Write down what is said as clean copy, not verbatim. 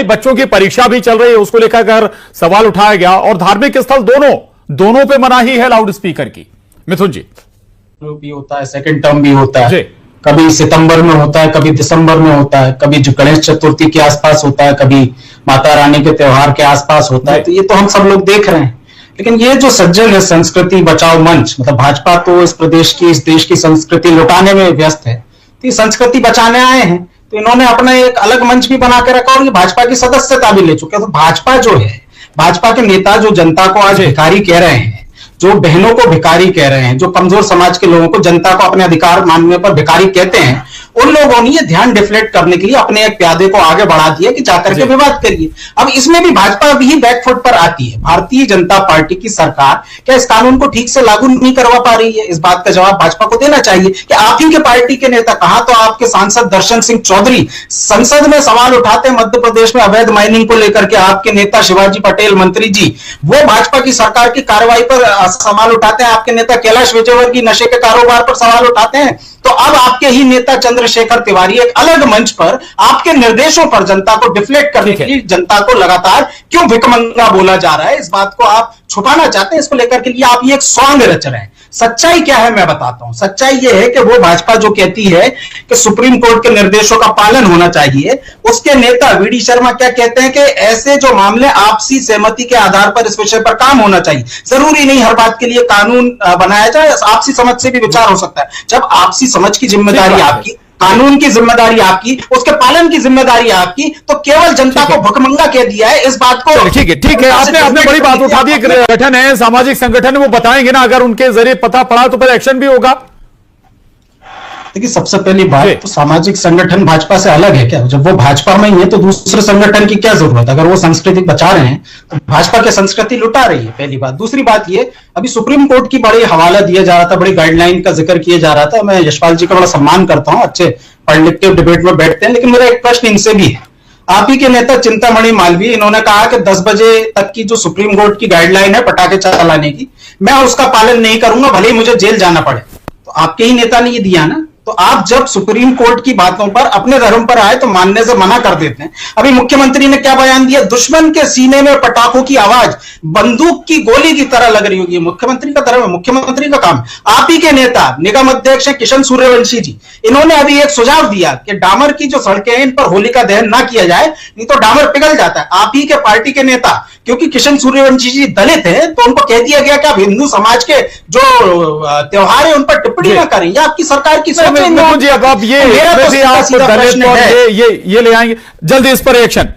बच्चों की परीक्षा भी चल रही है, उसको लेकर अगर सवाल उठाया गया, और धार्मिक स्थल दोनों पे मनाही है लाउड स्पीकर की। मिथुन जी, भी होता है, सेकंड टर्म भी होता है, जी, कभी सितंबर में होता है, कभी दिसंबर में होता है, कभी गणेश चतुर्थी के आसपास होता है, कभी माता रानी के त्योहार के आसपास होता है। तो ये तो हम सब लोग देख रहे हैं। लेकिन ये जो सज्जन है संस्कृति बचाओ मंच, मतलब भाजपा तो इस प्रदेश की, इस देश की संस्कृति लुटाने में व्यस्त है, तो ये संस्कृति बचाने आए हैं, तो इन्होंने अपना एक अलग मंच भी बना के रखा और ये भाजपा की सदस्यता भी ले चुके हैं। तो भाजपा जो है, भाजपा के नेता जो जनता को आज भिखारी कह रहे हैं, जो बहनों को भिखारी कह रहे हैं, जो कमजोर समाज के लोगों को, जनता को अपने अधिकार मानने पर भिखारी कहते हैं, उन लोगों ने ये ध्यान डिफ्लेक्ट करने के लिए अपने एक प्यादे को आगे बढ़ा दिया कि जाकर के विवाद करिए। अब इसमें भी भाजपा भी बैकफुट पर आती है। भारतीय जनता पार्टी की सरकार क्या इस कानून को ठीक से लागू नहीं करवा पा रही है? इस बात का जवाब भाजपा को देना चाहिए कि आप ही के पार्टी के नेता, कहा तो आपके सांसद दर्शन सिंह चौधरी संसद में सवाल उठाते हैं मध्य प्रदेश में अवैध माइनिंग को लेकर के, आपके नेता शिवाजी पटेल मंत्री जी वो भाजपा की सरकार की कार्रवाई पर सवाल उठाते हैं, आपके नेता कैलाश विजयवर्गीय नशे के कारोबार पर सवाल उठाते हैं। तो अब आपके ही नेता चंद्रशेखर तिवारी एक अलग मंच पर आपके निर्देशों पर जनता को डिफ्लेक्ट करने के लिए जनता को लगातार क्यों भिखमंगा बोला जा रहा है, इस बात को आप छुपाना चाहते हैं। इसको लेकर के लिए आप ये एक सॉन्ग रच रहे हैं। सच्चाई क्या है मैं बताता हूं। सच्चाई यह है कि वो भाजपा जो कहती है कि सुप्रीम कोर्ट के निर्देशों का पालन होना चाहिए, उसके नेता वीडी शर्मा क्या कहते हैं कि ऐसे जो मामले आपसी सहमति के आधार पर इस विषय पर काम होना चाहिए, जरूरी नहीं हर बात के लिए कानून बनाया जाए, आपसी समझ से भी विचार हो सकता है। जब आपसी समझ की जिम्मेदारी आपकी, कानून की जिम्मेदारी आपकी, उसके पालन की जिम्मेदारी आपकी, तो केवल जनता को भुखमंगा कह दिया है, इस बात को ठीक है। आपने बड़ी बात उठा दी। संगठन है, सामाजिक संगठन है, वो बताएंगे ना, अगर उनके जरिए पता पड़ा तो फिर एक्शन भी होगा। देखिए, सबसे पहली बात तो सामाजिक संगठन भाजपा से अलग है क्या? जब वो भाजपा में ही है तो दूसरे संगठन की क्या जरूरत? अगर वो संस्कृति बचा रहे हैं तो भाजपा की संस्कृति लुटा रही है, पहली बात। दूसरी बात ये, अभी सुप्रीम कोर्ट की बड़ी हवाला दिया जा रहा था, बड़ी गाइडलाइन का जिक्र किया जा रहा था। मैं यशपाल जी का बड़ा सम्मान करता हूं, अच्छे पढ़ लिख के डिबेट में बैठते हैं, लेकिन मेरा एक प्रश्न इनसे भी है। आप ही के नेता चिंतामणि मालवीय, इन्होंने कहा कि 10 बजे तक की जो सुप्रीम कोर्ट की गाइडलाइन है पटाखे चलाने की, मैं उसका पालन नहीं करूंगा, भले ही मुझे जेल जाना पड़े। तो आपके ही नेता ने ये दिया ना। तो आप जब सुप्रीम कोर्ट की बातों पर, अपने धर्म पर आए तो मानने से मना कर देते हैं। अभी मुख्यमंत्री ने क्या बयान दिया? दुश्मन के सीने में पटाखों की आवाज बंदूक की गोली की तरह लग रही होगी। मुख्यमंत्री का धर्म है, मुख्यमंत्री का काम। आप ही के नेता निगम अध्यक्ष हैं किशन सूर्यवंशी जी, इन्होंने अभी एक सुझाव दिया कि डामर की जो सड़कें हैं इन पर होलिका दहन ना किया जाए, नहीं तो डामर पिघल जाता है। आप ही के पार्टी के नेता, क्योंकि किशन सूर्यवंशी जी दलित हैं, तो उनको कह दिया गया कि आप हिंदू समाज के जो त्योहार है उन पर टिप्पणी ना करें। या आपकी सरकार की सोच है। जी, अब आप ये ले आएंगे जल्दी इस पर एक्शन।